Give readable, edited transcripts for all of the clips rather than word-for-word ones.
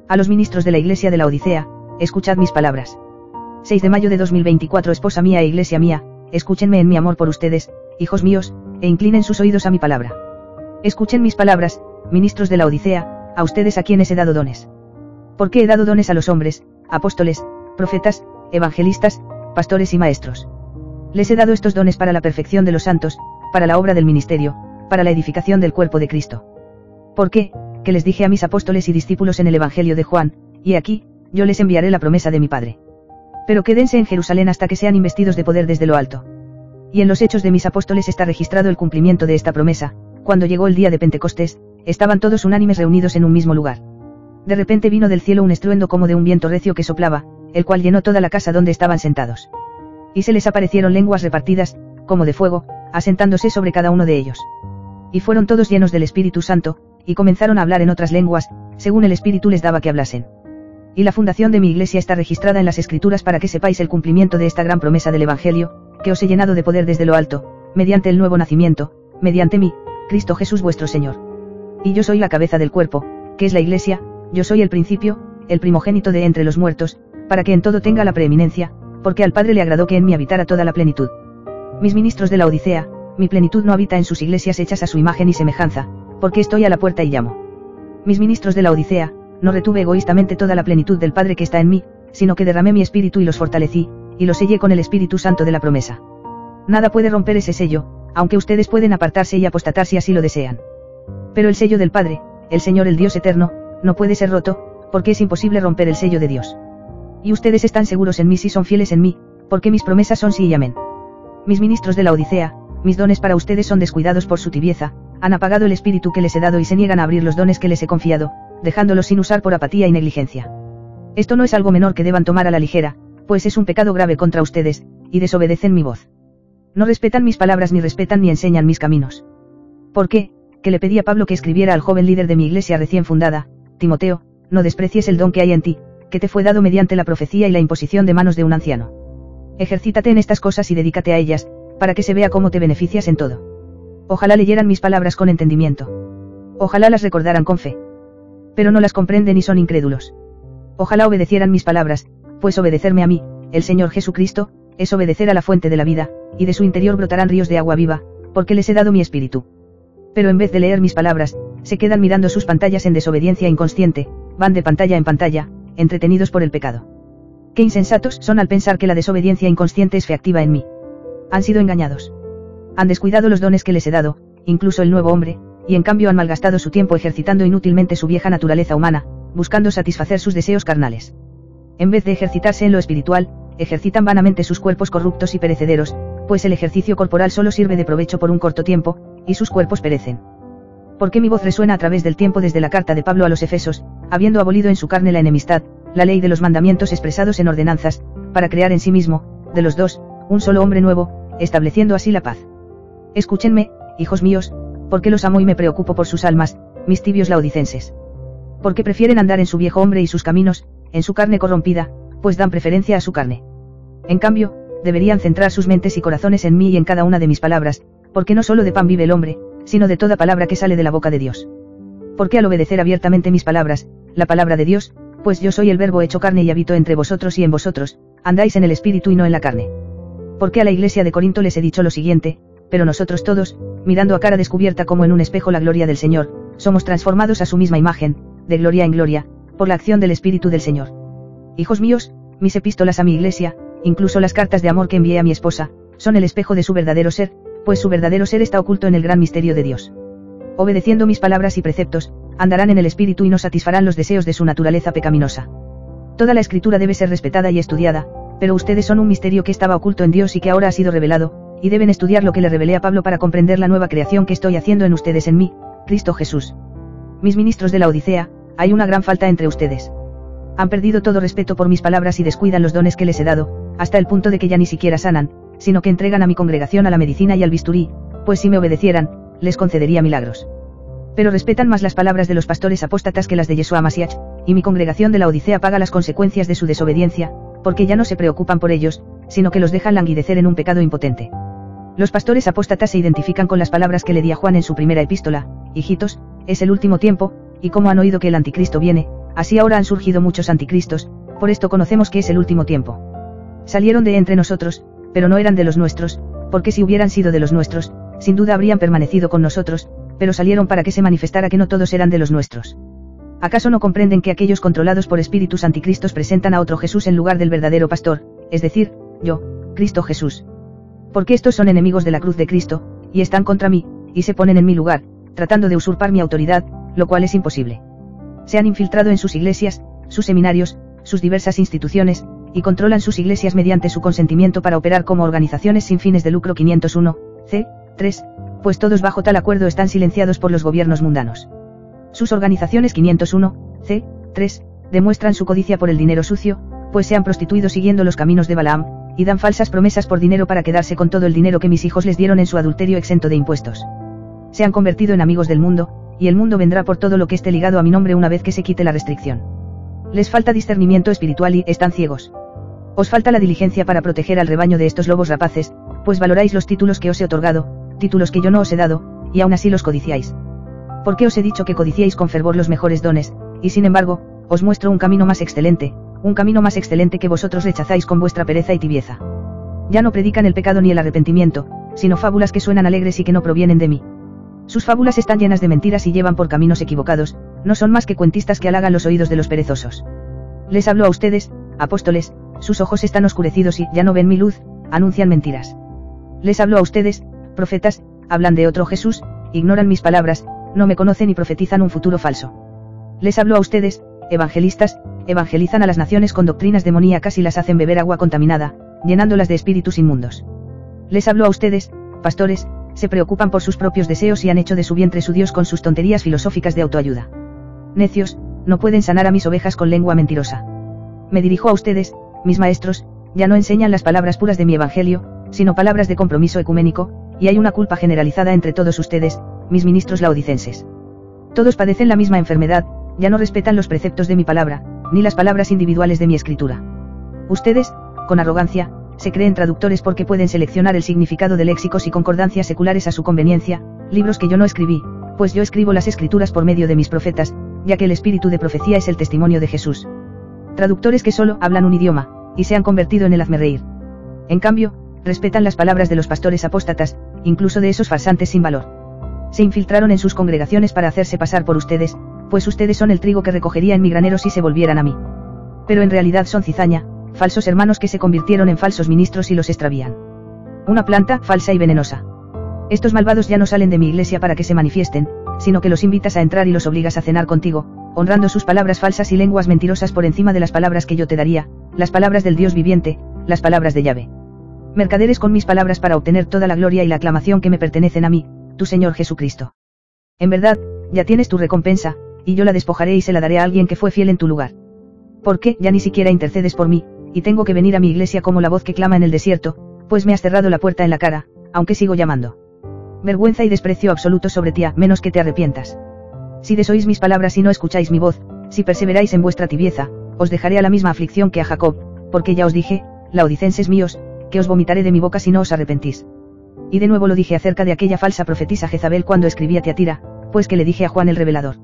A los ministros de la Iglesia de la Odisea, escuchad mis palabras. 6 de mayo de 2024. Esposa mía e Iglesia mía, escúchenme en mi amor por ustedes, hijos míos, e inclinen sus oídos a mi palabra. Escuchen mis palabras, ministros de la Odisea, a ustedes a quienes he dado dones. Porque he dado dones a los hombres, apóstoles, profetas, evangelistas, pastores y maestros. Les he dado estos dones para la perfección de los santos, para la obra del ministerio, para la edificación del cuerpo de Cristo. ¿Por qué? Que les dije a mis apóstoles y discípulos en el Evangelio de Juan, y aquí, yo les enviaré la promesa de mi Padre. Pero quédense en Jerusalén hasta que sean investidos de poder desde lo alto. Y en los Hechos de mis apóstoles está registrado el cumplimiento de esta promesa. Cuando llegó el día de Pentecostés, estaban todos unánimes reunidos en un mismo lugar. De repente vino del cielo un estruendo como de un viento recio que soplaba, el cual llenó toda la casa donde estaban sentados. Y se les aparecieron lenguas repartidas, como de fuego, asentándose sobre cada uno de ellos. Y fueron todos llenos del Espíritu Santo, y comenzaron a hablar en otras lenguas, según el Espíritu les daba que hablasen. Y la fundación de mi iglesia está registrada en las Escrituras para que sepáis el cumplimiento de esta gran promesa del Evangelio, que os he llenado de poder desde lo alto, mediante el nuevo nacimiento, mediante mí, Cristo Jesús vuestro Señor. Y yo soy la cabeza del cuerpo, que es la iglesia, yo soy el principio, el primogénito de entre los muertos, para que en todo tenga la preeminencia, porque al Padre le agradó que en mí habitara toda la plenitud. Mis ministros de la Odisea, mi plenitud no habita en sus iglesias hechas a su imagen y semejanza, porque estoy a la puerta y llamo. Mis ministros de la Odisea, no retuve egoístamente toda la plenitud del Padre que está en mí, sino que derramé mi espíritu y los fortalecí, y los sellé con el Espíritu Santo de la promesa. Nada puede romper ese sello, aunque ustedes pueden apartarse y apostatar si así lo desean. Pero el sello del Padre, el Señor el Dios eterno, no puede ser roto, porque es imposible romper el sello de Dios. Y ustedes están seguros en mí si son fieles en mí, porque mis promesas son sí y amén. Mis ministros de la Odisea, mis dones para ustedes son descuidados por su tibieza, han apagado el espíritu que les he dado y se niegan a abrir los dones que les he confiado, dejándolos sin usar por apatía y negligencia. Esto no es algo menor que deban tomar a la ligera, pues es un pecado grave contra ustedes, y desobedecen mi voz. No respetan mis palabras ni respetan ni enseñan mis caminos. ¿Por qué? Que le pedí a Pablo que escribiera al joven líder de mi iglesia recién fundada, Timoteo, no desprecies el don que hay en ti, que te fue dado mediante la profecía y la imposición de manos de un anciano. Ejercítate en estas cosas y dedícate a ellas, para que se vea cómo te beneficias en todo. Ojalá leyeran mis palabras con entendimiento. Ojalá las recordaran con fe. Pero no las comprenden y son incrédulos. Ojalá obedecieran mis palabras, pues obedecerme a mí, el Señor Jesucristo, es obedecer a la fuente de la vida, y de su interior brotarán ríos de agua viva, porque les he dado mi espíritu. Pero en vez de leer mis palabras, se quedan mirando sus pantallas en desobediencia inconsciente, van de pantalla en pantalla, entretenidos por el pecado. Qué insensatos son al pensar que la desobediencia inconsciente es fe activa en mí. Han sido engañados. Han descuidado los dones que les he dado, incluso el nuevo hombre, y en cambio han malgastado su tiempo ejercitando inútilmente su vieja naturaleza humana, buscando satisfacer sus deseos carnales. En vez de ejercitarse en lo espiritual, ejercitan vanamente sus cuerpos corruptos y perecederos, pues el ejercicio corporal solo sirve de provecho por un corto tiempo, y sus cuerpos perecen. Porque mi voz resuena a través del tiempo desde la carta de Pablo a los Efesos, habiendo abolido en su carne la enemistad, la ley de los mandamientos expresados en ordenanzas, para crear en sí mismo, de los dos, un solo hombre nuevo, estableciendo así la paz. Escúchenme, hijos míos, porque los amo y me preocupo por sus almas, mis tibios laodicenses. Porque prefieren andar en su viejo hombre y sus caminos, en su carne corrompida, pues dan preferencia a su carne. En cambio, deberían centrar sus mentes y corazones en mí y en cada una de mis palabras, porque no solo de pan vive el hombre, sino de toda palabra que sale de la boca de Dios. Porque al obedecer abiertamente mis palabras, la palabra de Dios, pues yo soy el Verbo hecho carne y habito entre vosotros y en vosotros, andáis en el espíritu y no en la carne. Porque a la iglesia de Corinto les he dicho lo siguiente, pero nosotros todos, mirando a cara descubierta como en un espejo la gloria del Señor, somos transformados a su misma imagen, de gloria en gloria, por la acción del Espíritu del Señor. Hijos míos, mis epístolas a mi iglesia, incluso las cartas de amor que envié a mi esposa, son el espejo de su verdadero ser, pues su verdadero ser está oculto en el gran misterio de Dios. Obedeciendo mis palabras y preceptos, andarán en el Espíritu y no satisfarán los deseos de su naturaleza pecaminosa. Toda la Escritura debe ser respetada y estudiada, pero ustedes son un misterio que estaba oculto en Dios y que ahora ha sido revelado, y deben estudiar lo que le revelé a Pablo para comprender la nueva creación que estoy haciendo en ustedes en mí, Cristo Jesús. Mis ministros de la Odisea, hay una gran falta entre ustedes. Han perdido todo respeto por mis palabras y descuidan los dones que les he dado, hasta el punto de que ya ni siquiera sanan, sino que entregan a mi congregación a la medicina y al bisturí, pues si me obedecieran, les concedería milagros. Pero respetan más las palabras de los pastores apóstatas que las de Yeshua Mashiach, y mi congregación de la Odisea paga las consecuencias de su desobediencia, porque ya no se preocupan por ellos, sino que los dejan languidecer en un pecado impotente. Los pastores apóstatas se identifican con las palabras que le di a Juan en su primera epístola: hijitos, es el último tiempo, y como han oído que el anticristo viene, así ahora han surgido muchos anticristos, por esto conocemos que es el último tiempo. Salieron de entre nosotros, pero no eran de los nuestros, porque si hubieran sido de los nuestros, sin duda habrían permanecido con nosotros, pero salieron para que se manifestara que no todos eran de los nuestros. ¿Acaso no comprenden que aquellos controlados por espíritus anticristos presentan a otro Jesús en lugar del verdadero pastor, es decir, yo, Cristo Jesús? Porque estos son enemigos de la cruz de Cristo, y están contra mí, y se ponen en mi lugar, tratando de usurpar mi autoridad, lo cual es imposible. Se han infiltrado en sus iglesias, sus seminarios, sus diversas instituciones, y controlan sus iglesias mediante su consentimiento para operar como organizaciones sin fines de lucro. 501, c. 3, pues todos bajo tal acuerdo están silenciados por los gobiernos mundanos. Sus organizaciones 501, c. 3, demuestran su codicia por el dinero sucio, pues se han prostituido siguiendo los caminos de Balaam, y dan falsas promesas por dinero para quedarse con todo el dinero que mis hijos les dieron en su adulterio exento de impuestos. Se han convertido en amigos del mundo, y el mundo vendrá por todo lo que esté ligado a mi nombre una vez que se quite la restricción. Les falta discernimiento espiritual y están ciegos. Os falta la diligencia para proteger al rebaño de estos lobos rapaces, pues valoráis los títulos que os he otorgado, títulos que yo no os he dado, y aún así los codiciáis. Porque os he dicho que codiciáis con fervor los mejores dones, y sin embargo, os muestro un camino más excelente que vosotros rechazáis con vuestra pereza y tibieza. Ya no predican el pecado ni el arrepentimiento, sino fábulas que suenan alegres y que no provienen de mí. Sus fábulas están llenas de mentiras y llevan por caminos equivocados, no son más que cuentistas que halagan los oídos de los perezosos. Les hablo a ustedes, apóstoles, sus ojos están oscurecidos y ya no ven mi luz, anuncian mentiras. Les hablo a ustedes, profetas, hablan de otro Jesús, ignoran mis palabras, no me conocen y profetizan un futuro falso. Les hablo a ustedes, evangelistas, evangelizan a las naciones con doctrinas demoníacas y las hacen beber agua contaminada, llenándolas de espíritus inmundos. Les hablo a ustedes, pastores, se preocupan por sus propios deseos y han hecho de su vientre su Dios con sus tonterías filosóficas de autoayuda. Necios, no pueden sanar a mis ovejas con lengua mentirosa. Me dirijo a ustedes, mis maestros, ya no enseñan las palabras puras de mi evangelio, sino palabras de compromiso ecuménico, y hay una culpa generalizada entre todos ustedes, mis ministros laodicenses. Todos padecen la misma enfermedad, ya no respetan los preceptos de mi palabra, ni las palabras individuales de mi escritura. Ustedes, con arrogancia, se creen traductores porque pueden seleccionar el significado de léxicos y concordancias seculares a su conveniencia, libros que yo no escribí, pues yo escribo las escrituras por medio de mis profetas, ya que el espíritu de profecía es el testimonio de Jesús. Traductores que solo hablan un idioma, y se han convertido en el hazmerreír. En cambio, respetan las palabras de los pastores apóstatas, incluso de esos farsantes sin valor. Se infiltraron en sus congregaciones para hacerse pasar por ustedes, pues ustedes son el trigo que recogería en mi granero si se volvieran a mí. Pero en realidad son cizaña, falsos hermanos que se convirtieron en falsos ministros y los extravían. Una planta falsa y venenosa. Estos malvados ya no salen de mi iglesia para que se manifiesten, sino que los invitas a entrar y los obligas a cenar contigo, honrando sus palabras falsas y lenguas mentirosas por encima de las palabras que yo te daría, las palabras del Dios viviente, las palabras de Yahvé. Mercaderes con mis palabras para obtener toda la gloria y la aclamación que me pertenecen a mí, tu Señor Jesucristo. En verdad, ya tienes tu recompensa, y yo la despojaré y se la daré a alguien que fue fiel en tu lugar. Porque ya ni siquiera intercedes por mí, y tengo que venir a mi iglesia como la voz que clama en el desierto, pues me has cerrado la puerta en la cara, aunque sigo llamando. Vergüenza y desprecio absoluto sobre ti, a menos que te arrepientas. Si desoís mis palabras y no escucháis mi voz, si perseveráis en vuestra tibieza, os dejaré a la misma aflicción que a Jacob, porque ya os dije, laodicenses míos, que os vomitaré de mi boca si no os arrepentís. Y de nuevo lo dije acerca de aquella falsa profetisa Jezabel cuando escribí a Tiatira, pues que le dije a Juan el revelador.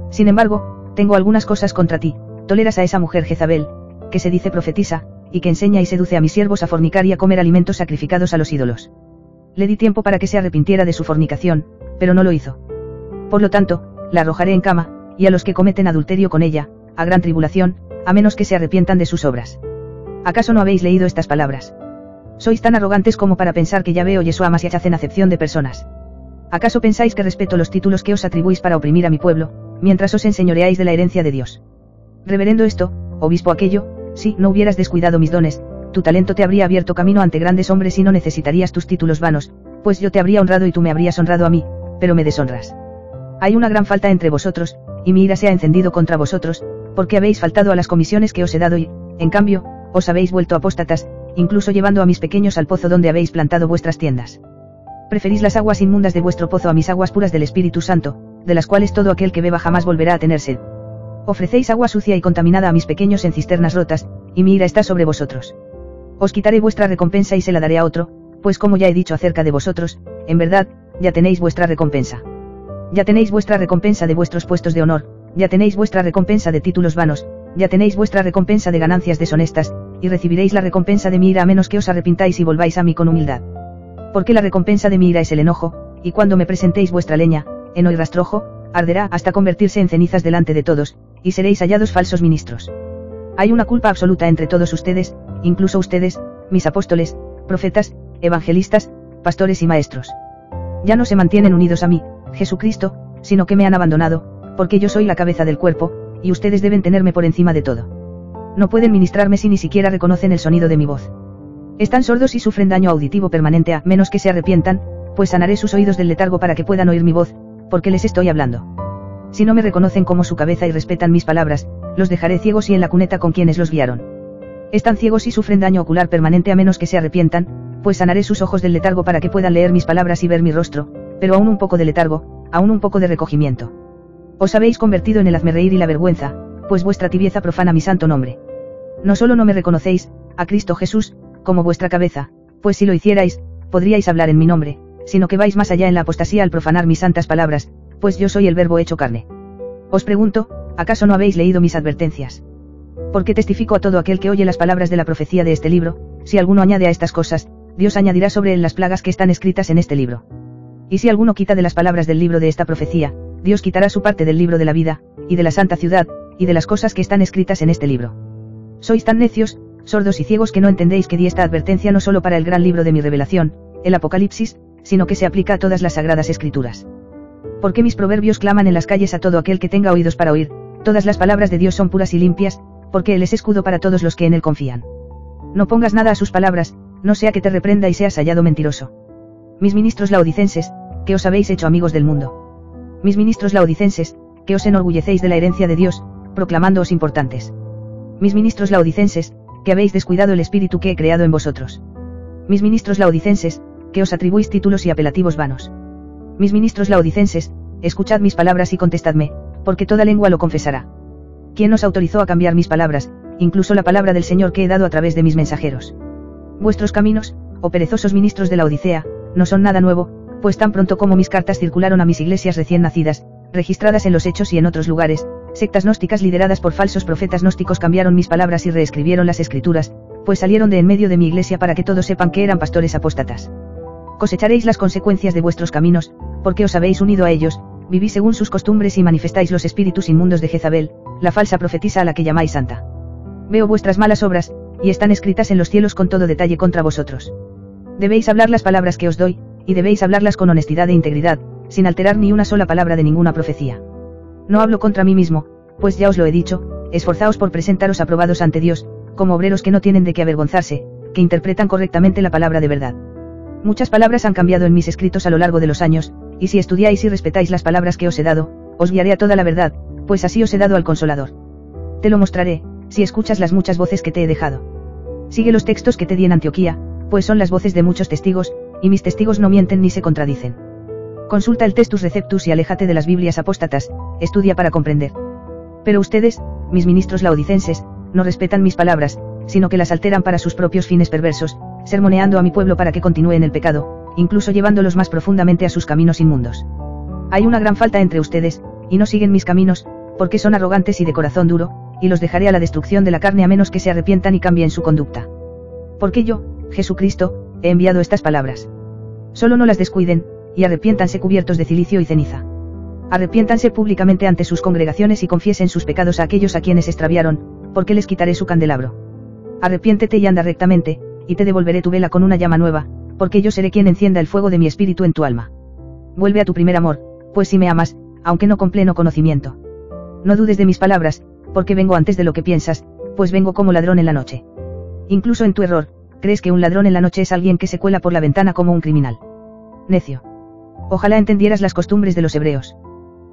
Sin embargo, tengo algunas cosas contra ti, toleras a esa mujer Jezabel, que se dice profetisa, y que enseña y seduce a mis siervos a fornicar y a comer alimentos sacrificados a los ídolos. Le di tiempo para que se arrepintiera de su fornicación, pero no lo hizo. Por lo tanto, la arrojaré en cama, y a los que cometen adulterio con ella, a gran tribulación, a menos que se arrepientan de sus obras. ¿Acaso no habéis leído estas palabras? Sois tan arrogantes como para pensar que Yahvé o Yeshua Masiach hacen acepción de personas. ¿Acaso pensáis que respeto los títulos que os atribuís para oprimir a mi pueblo, mientras os enseñoreáis de la herencia de Dios? Reverendo esto, obispo aquello, si no hubieras descuidado mis dones, tu talento te habría abierto camino ante grandes hombres y no necesitarías tus títulos vanos, pues yo te habría honrado y tú me habrías honrado a mí, pero me deshonras. Hay una gran falta entre vosotros, y mi ira se ha encendido contra vosotros, porque habéis faltado a las comisiones que os he dado y, en cambio, os habéis vuelto apóstatas, incluso llevando a mis pequeños al pozo donde habéis plantado vuestras tiendas. Preferís las aguas inmundas de vuestro pozo a mis aguas puras del Espíritu Santo, de las cuales todo aquel que beba jamás volverá a tener sed. Ofrecéis agua sucia y contaminada a mis pequeños en cisternas rotas, y mi ira está sobre vosotros. Os quitaré vuestra recompensa y se la daré a otro, pues como ya he dicho acerca de vosotros, en verdad, ya tenéis vuestra recompensa. Ya tenéis vuestra recompensa de vuestros puestos de honor, Ya tenéis vuestra recompensa de títulos vanos, ya tenéis vuestra recompensa de ganancias deshonestas, y recibiréis la recompensa de mi ira a menos que os arrepintáis y volváis a mí con humildad. Porque la recompensa de mi ira es el enojo, y cuando me presentéis vuestra leña, heno y rastrojo, arderá hasta convertirse en cenizas delante de todos, y seréis hallados falsos ministros. Hay una culpa absoluta entre todos ustedes, incluso ustedes, mis apóstoles, profetas, evangelistas, pastores y maestros. Ya no se mantienen unidos a mí, Jesucristo, sino que me han abandonado, porque yo soy la cabeza del cuerpo, y ustedes deben tenerme por encima de todo. No pueden ministrarme si ni siquiera reconocen el sonido de mi voz. Están sordos y sufren daño auditivo permanente a menos que se arrepientan, pues sanaré sus oídos del letargo para que puedan oír mi voz, porque les estoy hablando. Si no me reconocen como su cabeza y respetan mis palabras, los dejaré ciegos y en la cuneta con quienes los guiaron. Están ciegos y sufren daño ocular permanente a menos que se arrepientan, pues sanaré sus ojos del letargo para que puedan leer mis palabras y ver mi rostro, pero aún un poco de letargo, aún un poco de recogimiento. Os habéis convertido en el hazmerreír y la vergüenza, pues vuestra tibieza profana mi santo nombre. No solo no me reconocéis, a Cristo Jesús, como vuestra cabeza, pues si lo hicierais, podríais hablar en mi nombre, sino que vais más allá en la apostasía al profanar mis santas palabras, pues yo soy el Verbo hecho carne. Os pregunto, ¿acaso no habéis leído mis advertencias? Porque testifico a todo aquel que oye las palabras de la profecía de este libro, si alguno añade a estas cosas, Dios añadirá sobre él las plagas que están escritas en este libro. Y si alguno quita de las palabras del libro de esta profecía, Dios quitará su parte del libro de la vida, y de la santa ciudad, y de las cosas que están escritas en este libro. Sois tan necios, sordos y ciegos que no entendéis que di esta advertencia no solo para el gran libro de mi revelación, el Apocalipsis, sino que se aplica a todas las sagradas escrituras. Porque mis proverbios claman en las calles a todo aquel que tenga oídos para oír, todas las palabras de Dios son puras y limpias, porque Él es escudo para todos los que en Él confían. No pongas nada a sus palabras, no sea que te reprenda y seas hallado mentiroso. Mis ministros laodicenses, que os habéis hecho amigos del mundo. Mis ministros laodicenses, que os enorgullecéis de la herencia de Dios, proclamándoos importantes. Mis ministros laodicenses, que habéis descuidado el espíritu que he creado en vosotros. Mis ministros laodicenses, que os atribuís títulos y apelativos vanos. Mis ministros laodicenses, escuchad mis palabras y contestadme, porque toda lengua lo confesará. ¿Quién os autorizó a cambiar mis palabras, incluso la palabra del Señor que he dado a través de mis mensajeros? Vuestros caminos, oh perezosos ministros de la Odisea, no son nada nuevo, pues tan pronto como mis cartas circularon a mis iglesias recién nacidas, registradas en los Hechos y en otros lugares, sectas gnósticas lideradas por falsos profetas gnósticos cambiaron mis palabras y reescribieron las escrituras, pues salieron de en medio de mi iglesia para que todos sepan que eran pastores apóstatas. Cosecharéis las consecuencias de vuestros caminos, porque os habéis unido a ellos, vivís según sus costumbres y manifestáis los espíritus inmundos de Jezabel, la falsa profetisa a la que llamáis santa. Veo vuestras malas obras, y están escritas en los cielos con todo detalle contra vosotros. Debéis hablar las palabras que os doy, y debéis hablarlas con honestidad e integridad, sin alterar ni una sola palabra de ninguna profecía. No hablo contra mí mismo, pues ya os lo he dicho, esforzaos por presentaros aprobados ante Dios, como obreros que no tienen de qué avergonzarse, que interpretan correctamente la palabra de verdad. Muchas palabras han cambiado en mis escritos a lo largo de los años, y si estudiáis y respetáis las palabras que os he dado, os guiaré a toda la verdad, pues así os he dado al Consolador. Te lo mostraré, si escuchas las muchas voces que te he dejado. Sigue los textos que te di en Antioquía, pues son las voces de muchos testigos, y mis testigos no mienten ni se contradicen. Consulta el Textus Receptus y aléjate de las Biblias apóstatas, estudia para comprender. Pero ustedes, mis ministros laodicenses, no respetan mis palabras, sino que las alteran para sus propios fines perversos, sermoneando a mi pueblo para que continúe en el pecado, incluso llevándolos más profundamente a sus caminos inmundos. Hay una gran falta entre ustedes, y no siguen mis caminos, porque son arrogantes y de corazón duro, y los dejaré a la destrucción de la carne a menos que se arrepientan y cambien su conducta. Porque yo, Jesucristo, he enviado estas palabras. Solo no las descuiden, y arrepiéntanse cubiertos de cilicio y ceniza. Arrepiéntanse públicamente ante sus congregaciones y confiesen sus pecados a aquellos a quienes extraviaron, porque les quitaré su candelabro. Arrepiéntete y anda rectamente, y te devolveré tu vela con una llama nueva, porque yo seré quien encienda el fuego de mi espíritu en tu alma. Vuelve a tu primer amor, pues si me amas, aunque no con pleno conocimiento. No dudes de mis palabras, porque vengo antes de lo que piensas, pues vengo como ladrón en la noche. Incluso en tu error, crees que un ladrón en la noche es alguien que se cuela por la ventana como un criminal. Necio. Ojalá entendieras las costumbres de los hebreos.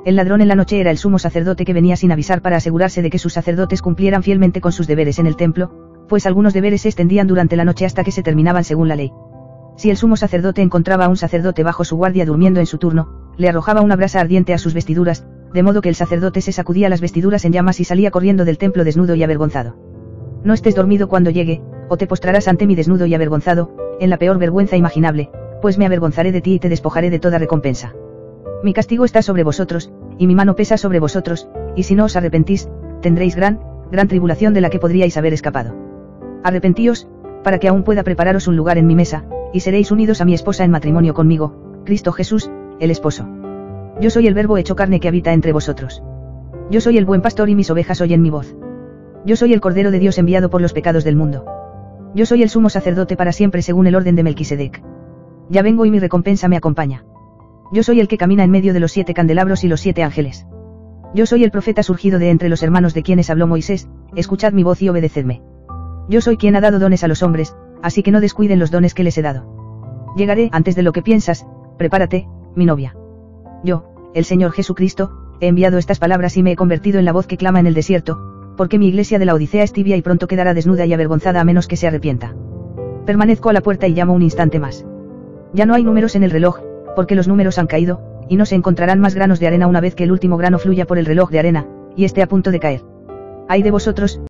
El ladrón en la noche era el sumo sacerdote que venía sin avisar para asegurarse de que sus sacerdotes cumplieran fielmente con sus deberes en el templo, pues algunos deberes se extendían durante la noche hasta que se terminaban según la ley. Si el sumo sacerdote encontraba a un sacerdote bajo su guardia durmiendo en su turno, le arrojaba una brasa ardiente a sus vestiduras, de modo que el sacerdote se sacudía las vestiduras en llamas y salía corriendo del templo desnudo y avergonzado. No estés dormido cuando llegue, o te postrarás ante mí desnudo y avergonzado, en la peor vergüenza imaginable, pues me avergonzaré de ti y te despojaré de toda recompensa. Mi castigo está sobre vosotros, y mi mano pesa sobre vosotros, y si no os arrepentís, tendréis gran tribulación de la que podríais haber escapado. Arrepentíos, para que aún pueda prepararos un lugar en mi mesa, y seréis unidos a mi esposa en matrimonio conmigo, Cristo Jesús, el esposo. Yo soy el Verbo hecho carne que habita entre vosotros. Yo soy el buen pastor y mis ovejas oyen mi voz. Yo soy el Cordero de Dios enviado por los pecados del mundo. Yo soy el sumo sacerdote para siempre según el orden de Melquisedec. Ya vengo y mi recompensa me acompaña. Yo soy el que camina en medio de los 7 candelabros y los 7 ángeles. Yo soy el profeta surgido de entre los hermanos de quienes habló Moisés, escuchad mi voz y obedecedme. Yo soy quien ha dado dones a los hombres, así que no descuiden los dones que les he dado. Llegaré antes de lo que piensas, prepárate, mi novia. Yo, el Señor Jesucristo, he enviado estas palabras y me he convertido en la voz que clama en el desierto, porque mi iglesia de la Odisea es tibia y pronto quedará desnuda y avergonzada a menos que se arrepienta. Permanezco a la puerta y llamo un instante más. Ya no hay números en el reloj, porque los números han caído, y no se encontrarán más granos de arena una vez que el último grano fluya por el reloj de arena, y esté a punto de caer. Ay de vosotros,